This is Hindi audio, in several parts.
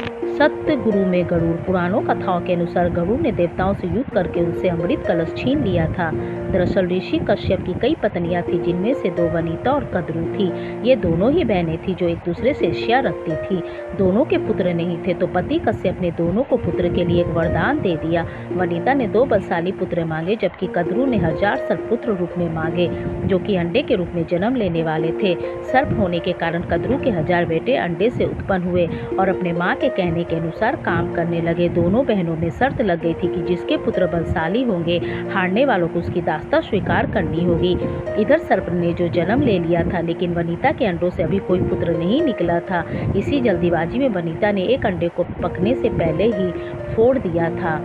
सत्य गुरु में गरुड़। पुराणों कथाओं के अनुसार गरुड़ ने देवताओं से युद्ध करके उनसे अमृत कलश छीन लिया था। दरअसल ऋषि कश्यप की कई पत्नियां थी, जिनमें से 2 वनिता और कद्रू थी। ये दोनों ही बहनें थी जो एक दूसरे से ईर्ष्या रखती थी। दोनों के पुत्र नहीं थे, तो पति कश्यप ने दोनों को पुत्र के लिए एक वरदान दे दिया। वनिता ने 2 बलशाली पुत्र मांगे, जबकि कद्रू ने 1000 सर्पपुत्र रूप में मांगे, जो कि अंडे के रूप में जन्म लेने वाले थे। सर्प होने के कारण कद्रू के 1000 बेटे अंडे से उत्पन्न हुए और अपने माँ के कहने के अनुसार काम करने लगे। दोनों बहनों में शर्त लग गई थी कि जिसके पुत्र बलशाली होंगे, हारने वालों को उसकी दास्ता स्वीकार करनी होगी। इधर सर्प ने जो जन्म ले लिया था, लेकिन वनिता के अंडों से अभी कोई पुत्र नहीं निकला था। इसी जल्दीबाजी में वनिता ने एक अंडे को पकने से पहले ही फोड़ दिया था।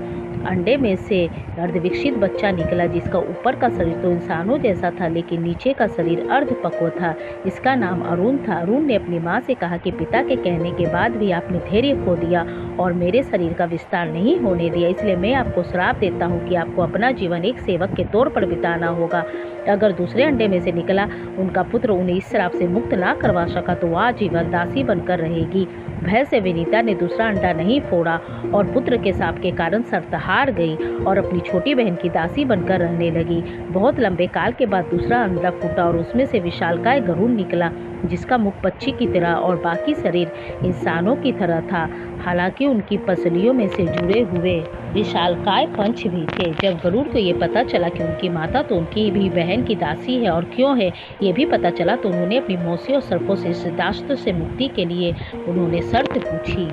अंडे में से अर्धविकसित बच्चा निकला, जिसका ऊपर का शरीर तो इंसानों जैसा था, लेकिन नीचे का शरीर अर्धपक्व था। इसका नाम अरुण था। अरुण ने अपनी माँ से कहा कि पिता के कहने के बाद भी आपने धैर्य खो दिया और मेरे शरीर का विस्तार नहीं होने दिया, इसलिए मैं आपको श्राप देता हूँ कि आपको अपना जीवन एक सेवक के तौर पर बिताना होगा। अगर दूसरे अंडे में से निकला उनका पुत्र उन्हें इस श्राप से मुक्त ना करवा सका तो वह आजीवन दासी बनकर रहेगी। भय से विनीता ने दूसरा अंडा नहीं फोड़ा और पुत्र के श्राप के कारण शर्त हार गई और अपनी छोटी बहन की दासी बनकर रहने लगी। बहुत लंबे काल के बाद दूसरा अंडा फूटा और उसमें से विशालकाय गरुड़ निकला, जिसका मुख पक्षी की तरह और बाकी शरीर इंसानों की तरह था। हालांकि उनकी पसलियों में से जुड़े हुए विशालकाय पंच भी थे। जब गरुड़ को ये पता चला कि उनकी माता तो उनकी भी बहन की दासी है और क्यों है ये भी पता चला, तो उन्होंने अपनी मौसी और सर्पों से इस दास्ता से मुक्ति के लिए उन्होंने शर्त पूछी।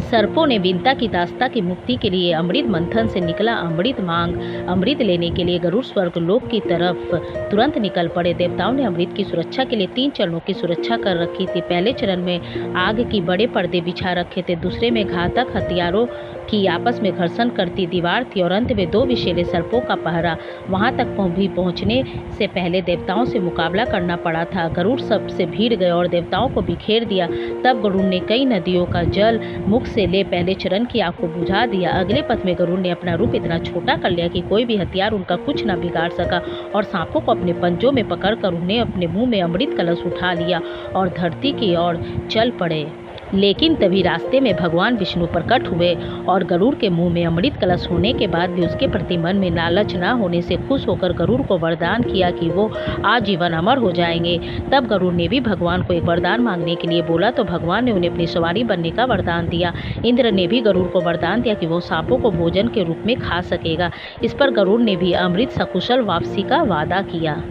सर्पों ने विनता की दास्ता की मुक्ति के लिए अमृत मंथन से निकला अमृत मांग। अमृत लेने के लिए गरुड़ स्वर्ग लोक की तरफ तुरंत निकल पड़े। देवताओं ने अमृत की सुरक्षा के लिए 3 चरणों की सुरक्षा कर रखी थी। पहले चरण में आग की बड़े पर्दे बिछा रखे थे, दूसरे में घातक हथियारों की आपस में घर्षण करती दीवार थी और अंत में 2 विषैले सर्पों का पहरा। वहां तक भी पहुंचने से पहले देवताओं से मुकाबला करना पड़ा था। गरुड़ सबसे भीड़ गए और देवताओं को बिखेर दिया। तब गरुड़ ने कई नदियों का जल मुख से ले पहले चरण की आग को बुझा दिया। अगले पथ में गरुड़ ने अपना रूप इतना छोटा कर लिया कि कोई भी हथियार उनका कुछ न बिगाड़ सका और सांपों को अपने पंजों में पकड़कर उन्हें अपने मुंह में अमृत कलश उठा लिया और धरती की ओर चल पड़े। लेकिन तभी रास्ते में भगवान विष्णु प्रकट हुए और गरुड़ के मुंह में अमृत कलश होने के बाद भी उसके प्रति मन में लालच न होने से खुश होकर गरुड़ को वरदान किया कि वो आजीवन अमर हो जाएंगे। तब गरुड़ ने भी भगवान को एक वरदान मांगने के लिए बोला, तो भगवान ने उन्हें अपनी सवारी बनने का वरदान दिया। इंद्र ने भी गरुड़ को वरदान दिया कि वो सांपों को भोजन के रूप में खा सकेगा। इस पर गरुड़ ने भी अमृत सकुशल वापसी का वादा किया।